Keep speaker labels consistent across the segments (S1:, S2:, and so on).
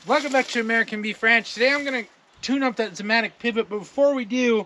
S1: Welcome back to American Beef Ranch. Today I'm going to tune up that Zematic pivot, but before we do,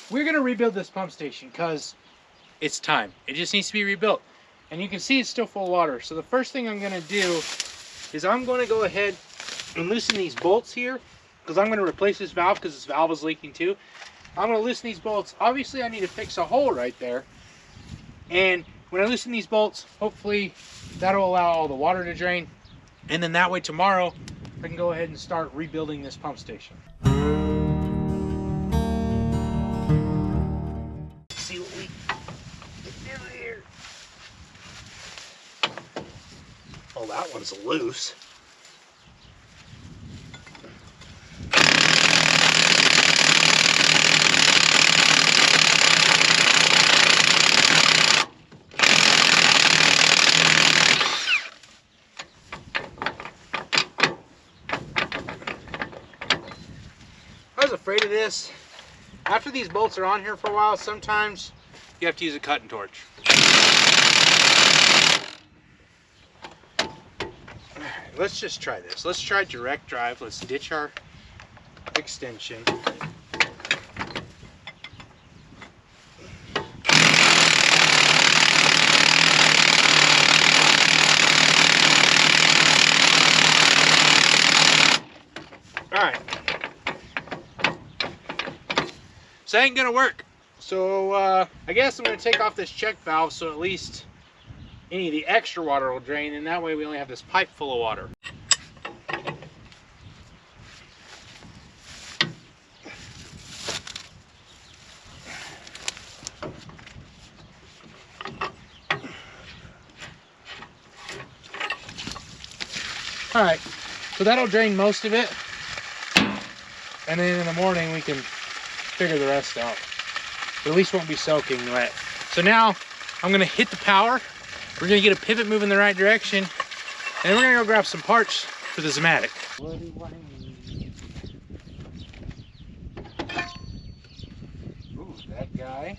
S1: we're going to rebuild this pump station because it's time. It just needs to be rebuilt. And you can see it's still full of water. So the first thing I'm going to do is I'm going to go ahead and loosen these bolts here because I'm going to replace this valve because this valve is leaking too. I'm going to loosen these bolts. Obviously I need to fix a hole right there. And when I loosen these bolts, hopefully that'll allow all the water to drain. And then that way tomorrow, I can go ahead and start rebuilding this pump station. Let's see what we can do here. Oh, that one's loose. I was afraid of this. After these bolts are on here for a while, sometimes you have to use a cutting torch. Alright, let's just try this. Let's try direct drive. Let's ditch our extension. Alright. So that ain't gonna work. So I guess I'm gonna take off this check valve so at least any of the extra water will drain, and that way we only have this pipe full of water. All right, so that'll drain most of it, and then in the morning we can figure the rest out. But at least won't be soaking wet. So now I'm gonna hit the power. We're gonna get a pivot moving in the right direction, and we're gonna go grab some parts for the Zematic. Ooh, that guy.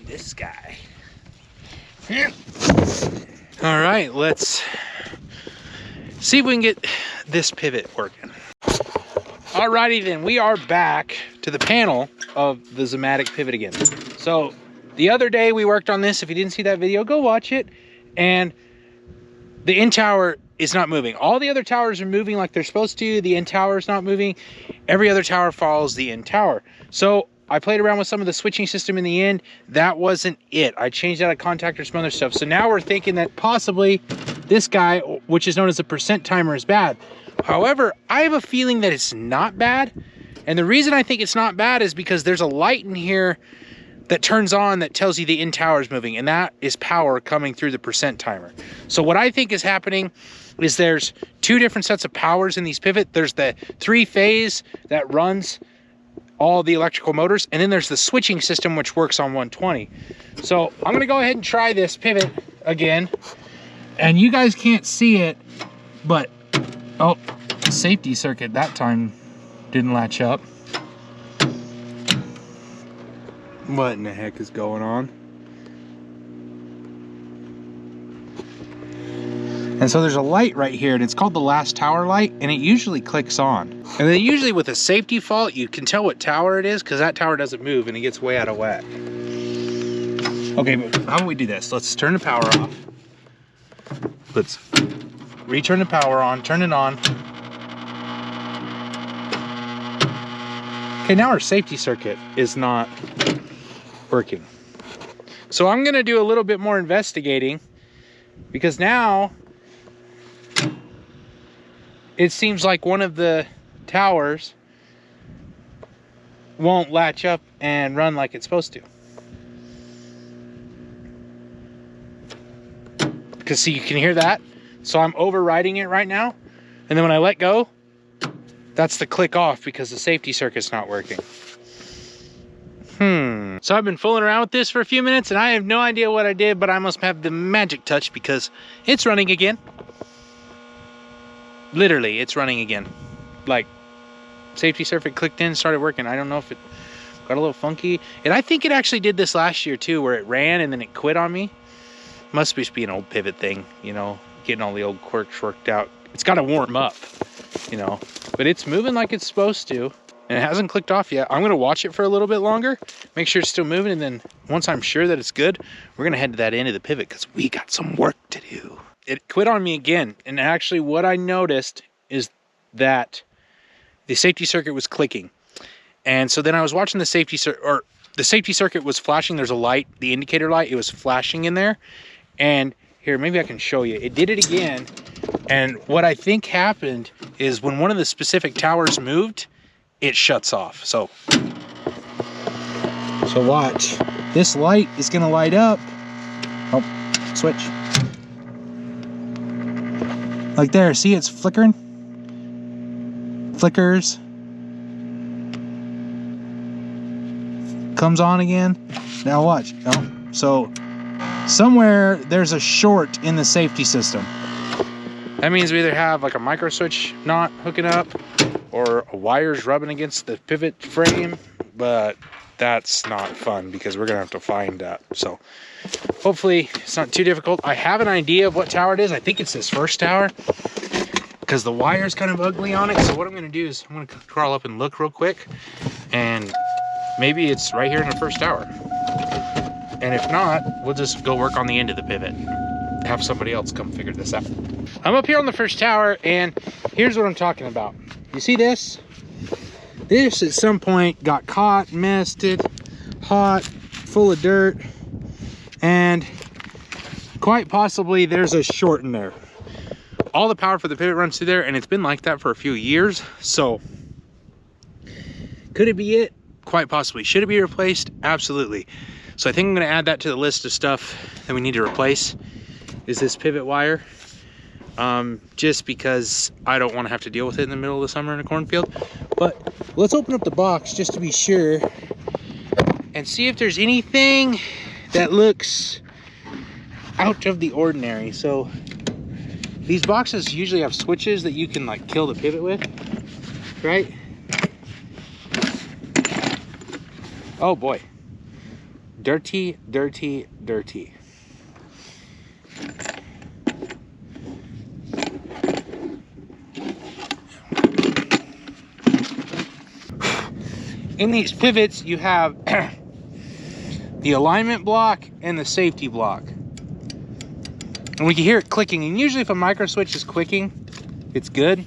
S1: This guy. All right, let's see if we can get this pivot working. Alrighty then, we are back to the panel of the Zematic pivot again. So the other day we worked on this. If you didn't see that video, go watch it. And the end tower is not moving. All the other towers are moving like they're supposed to. The end tower is not moving. Every other tower follows the end tower. So I played around with some of the switching system in the end. That wasn't it. I changed out a contactor, some other stuff. So now we're thinking that possibly this guy, which is known as a percent timer, is bad. However, I have a feeling that it's not bad. And the reason I think it's not bad is because there's a light in here that turns on that tells you the end tower is moving. And that is power coming through the percent timer. So what I think is happening is there's two different sets of powers in these pivot. There's the 3-phase that runs all the electrical motors, and then there's the switching system which works on 120. So I'm gonna go ahead and try this pivot again, and you guys can't see it, but oh, safety circuit that time didn't latch up. What in the heck is going on? And so there's a light right here, and it's called the last tower light, and it usually clicks on. And then usually with a safety fault, you can tell what tower it is because that tower doesn't move and it gets way out of whack. Okay, but how do we do this? Let's turn the power off. Let's return the power on, turn it on. Okay, now our safety circuit is not working. So I'm gonna do a little bit more investigating because now it seems like one of the towers won't latch up and run like it's supposed to. Because see, you can hear that. So I'm overriding it right now. And then when I let go, that's the click off because the safety circuit's not working. So I've been fooling around with this for a few minutes and I have no idea what I did, but I must have the magic touch because it's running again. Literally, it's running again. Like safety circuit clicked in, started working. I don't know if it got a little funky. And I think it actually did this last year too, where it ran and then it quit on me. Must just be an old pivot thing, you know, getting all the old quirks worked out. It's got to warm up, you know, but it's moving like it's supposed to. And it hasn't clicked off yet. I'm gonna watch it for a little bit longer, make sure it's still moving, and then once I'm sure that it's good, we're gonna head to that end of the pivot because we got some work to do. It quit on me again, and actually what I noticed is that the safety circuit was clicking. And so then I was watching the safety circuit was flashing. There's a light, the indicator light, it was flashing in there. And here, maybe I can show you. It did it again. And what I think happened is when one of the specific towers moved, it shuts off. So watch. This light is gonna light up. Oh, switch. Like there, see it's flickering? Flickers. Comes on again. Now watch. Oh, so somewhere there's a short in the safety system. That means we either have like a micro switch not hooking up or a wire's rubbing against the pivot frame, but that's not fun because we're gonna have to find that. So hopefully it's not too difficult. I have an idea of what tower it is. I think it's this first tower because the wire's kind of ugly on it. So what I'm gonna do is I'm gonna crawl up and look real quick, and maybe it's right here in the first tower. And if not, we'll just go work on the end of the pivot. Have somebody else come figure this out. I'm up here on the first tower, and here's what I'm talking about. You see this? This at some point got caught, misted, hot, full of dirt, and quite possibly there's a short in there. All the power for the pivot runs through there, and it's been like that for a few years. So could it be it? Quite possibly. Should it be replaced? Absolutely. So I think I'm going to add that to the list of stuff that we need to replace, is this pivot wire. Just because I don't want to have to deal with it in the middle of the summer in a cornfield. But let's open up the box just to be sure and see if there's anything that looks out of the ordinary. So these boxes usually have switches that you can like kill the pivot with, right? Oh boy. Dirty, dirty, dirty. In these pivots, you have the alignment block and the safety block. And we can hear it clicking. And usually if a micro switch is clicking, it's good.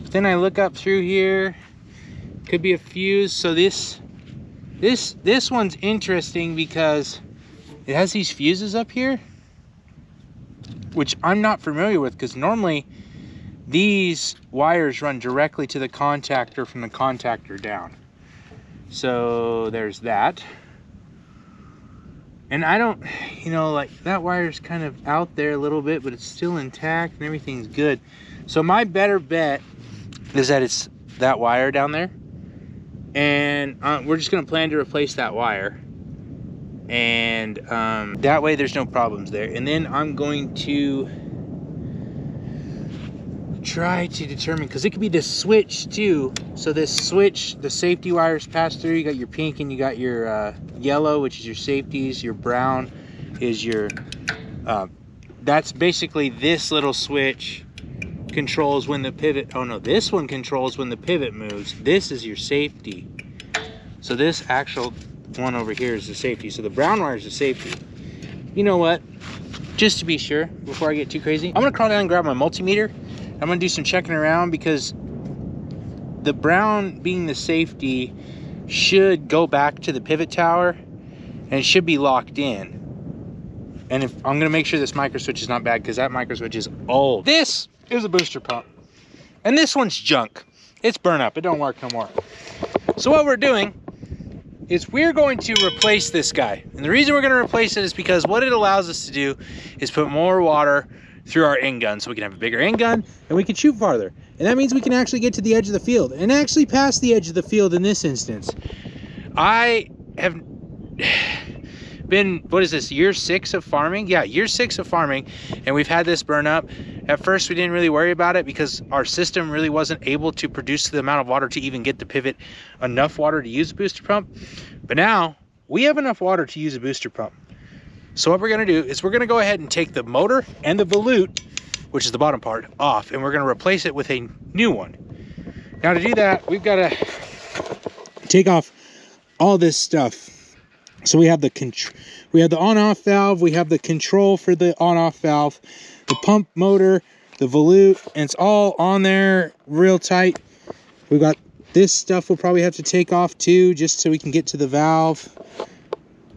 S1: But then I look up through here, could be a fuse. So this one's interesting because it has these fuses up here, which I'm not familiar with, because normally these wires run directly to the contactor from the contactor down. So there's that. And I don't, you know, like that wire's kind of out there a little bit, but it's still intact and everything's good. So my better bet is that it's that wire down there. And we're just gonna plan to replace that wire. And that way there's no problems there. And then I'm going to try to determine, because it could be this switch too. So this switch, the safety wires pass through. You got your pink and you got your yellow, which is your safeties. Your brown is your that's basically this little switch controls when the pivot, oh no, this one controls when the pivot moves. This is your safety. So this actual one over here is the safety. So the brown wire is the safety. You know what, just to be sure before I get too crazy, I'm gonna crawl down and grab my multimeter. I'm gonna do some checking around, because the brown being the safety should go back to the pivot tower and it should be locked in. And if I'm gonna make sure this micro switch is not bad, because that micro switch is old. This is a booster pump, and this one's junk. It's burnt up, it don't work no more. So what we're doing is we're going to replace this guy. And the reason we're gonna replace it is because what it allows us to do is put more water through our end gun, so we can have a bigger end gun and we can shoot farther. And that means we can actually get to the edge of the field, and actually past the edge of the field in this instance. I have been, what is this, year 6 of farming? Yeah, year 6 of farming, and we've had this burn up. At first, we didn't really worry about it because our system really wasn't able to produce the amount of water to even get the pivot enough water to use a booster pump. But now we have enough water to use a booster pump. So what we're gonna do is we're gonna go ahead and take the motor and the volute, which is the bottom part, off, and we're gonna replace it with a new one. Now to do that, we've gotta take off all this stuff. So we have the on-off valve, we have the control for the on-off valve, the pump motor, the volute, and it's all on there real tight. We've got this stuff we'll probably have to take off too, just so we can get to the valve.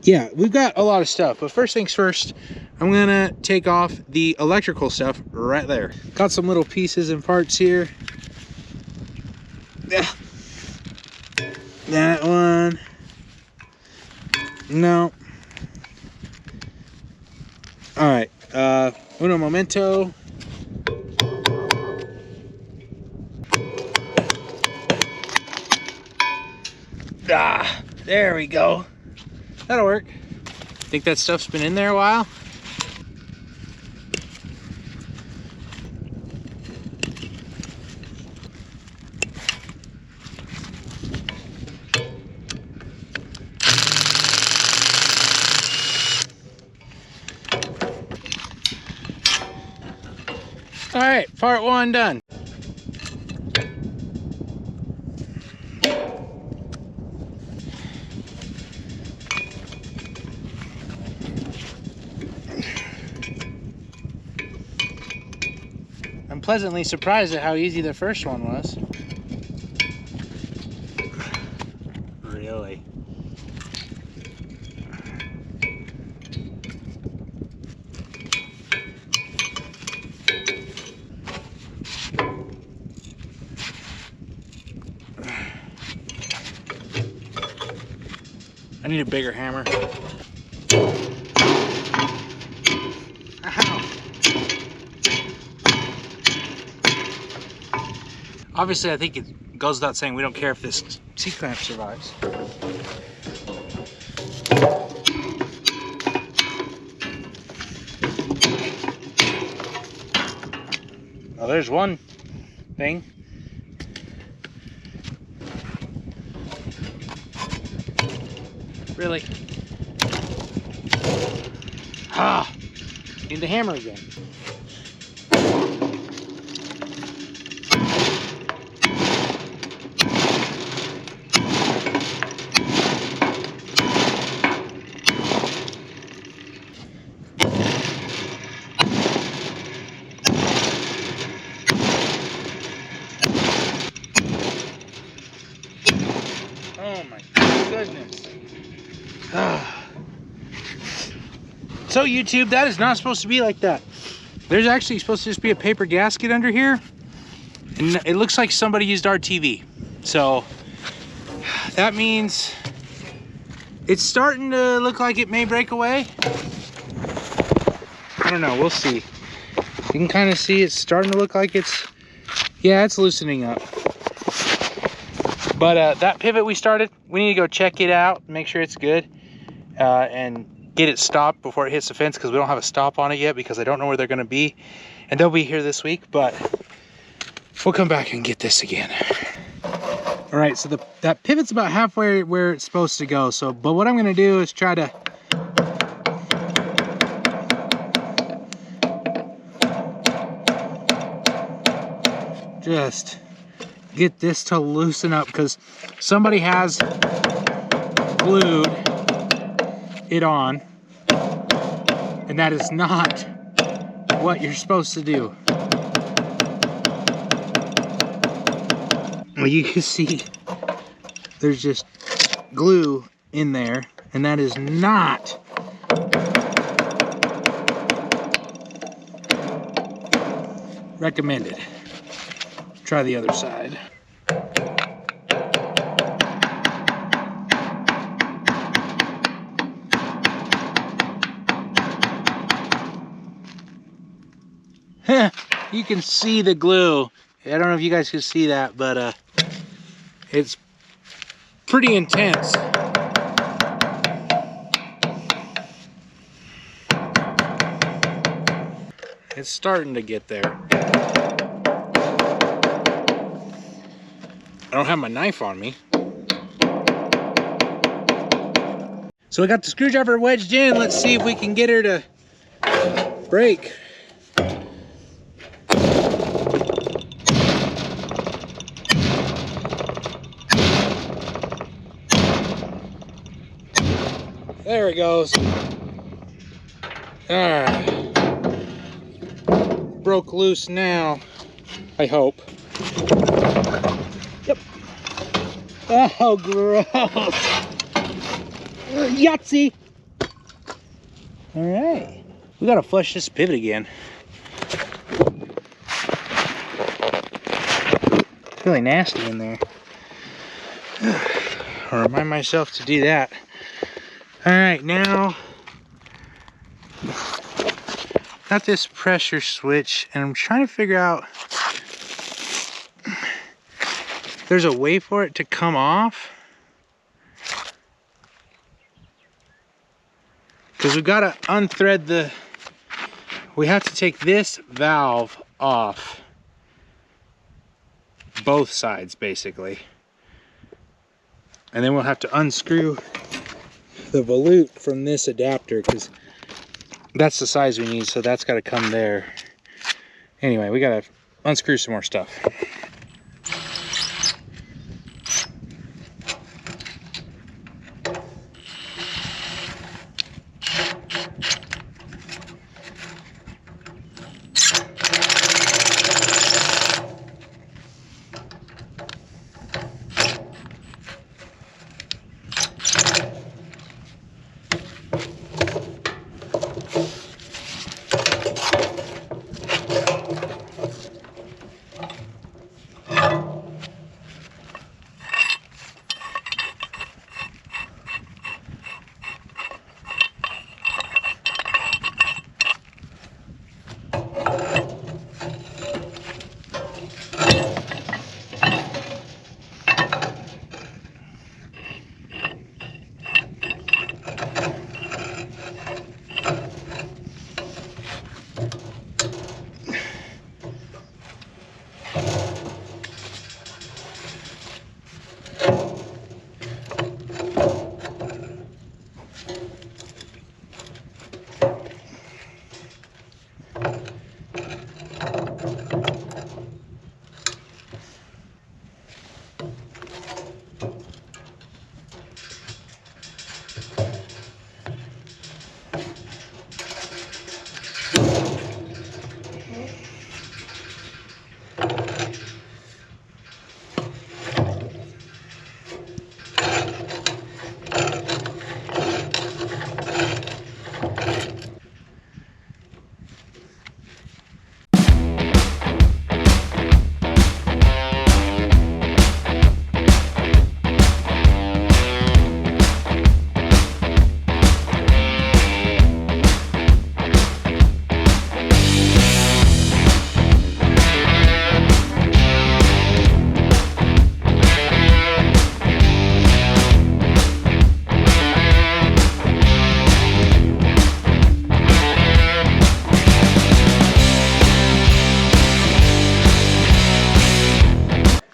S1: Yeah, we've got a lot of stuff, but first things first, I'm gonna take off the electrical stuff right there. Got some little pieces and parts here. Yeah. That one. No. All right, uno momento. Ah, there we go. That'll work. Think that stuff's been in there a while? All right, part one done. I'm pleasantly surprised at how easy the first one was. Really? I need a bigger hammer. Ow. Obviously, I think it goes without saying we don't care if this C-clamp survives. Well, there's one thing. Really? Ah! Need the hammer again. Oh my goodness. So YouTube, that is not supposed to be like that. There's actually supposed to just be a paper gasket under here, and it looks like somebody used our TV. So that means it's starting to look like it may break away. I don't know, we'll see. You can kind of see it's starting to look like it's loosening up. But that pivot we started, we need to go check it out, make sure it's good, and get it stopped before it hits the fence, because we don't have a stop on it yet because I don't know where they're going to be, and they'll be here this week, but we'll come back and get this again. All right, so that pivot's about halfway where it's supposed to go. So, but what I'm going to do is try to just get this to loosen up, because somebody has glued it on, and that is not what you're supposed to do. Well, you can see there's just glue in there, and that is not recommended. Try the other side. You can see the glue. I don't know if you guys can see that, but it's pretty intense. It's starting to get there. I don't have my knife on me. So we got the screwdriver wedged in. Let's see if we can get her to break. There it goes. Alright. Broke loose now, I hope. Yep. Oh, gross. Yahtzee. Alright. We gotta flush this pivot again. It's really nasty in there. I'll remind myself to do that. Alright, now got this pressure switch and I'm trying to figure out if there's a way for it to come off. Because we've got to unthread the, we have to take this valve off both sides basically. And then we'll have to unscrew the volute from this adapter because that's the size we need, so that's got to come there. Anyway, we got to unscrew some more stuff.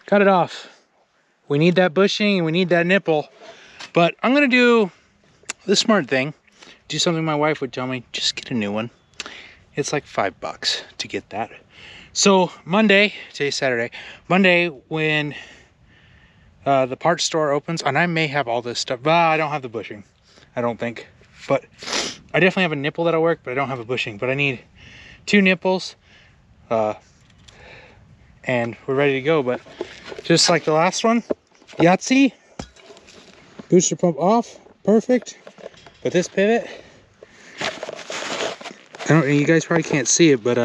S1: Cut it off. We need that bushing and we need that nipple. But I'm gonna do the smart thing. Do something my wife would tell me, just get a new one. It's like $5 to get that. So Monday, today's Saturday, Monday when the parts store opens, and I may have all this stuff, but I don't have the bushing, I don't think. But I definitely have a nipple that'll work, but I don't have a bushing. But I need 2 nipples, and we're ready to go. But just like the last one, Yahtzee, booster pump off, perfect. But this pivot, you guys probably can't see it, but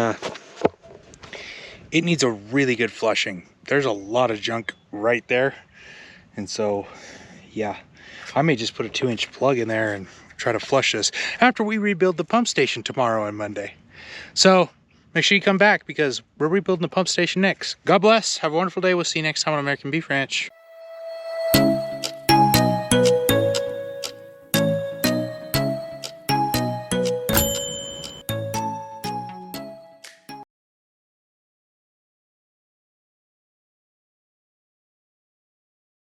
S1: it needs a really good flushing. There's a lot of junk right there. And so, yeah, I may just put a 2-inch plug in there and try to flush this after we rebuild the pump station tomorrow and Monday. So make sure you come back because we're rebuilding the pump station next. God bless. Have a wonderful day. We'll see you next time on American Beef Ranch.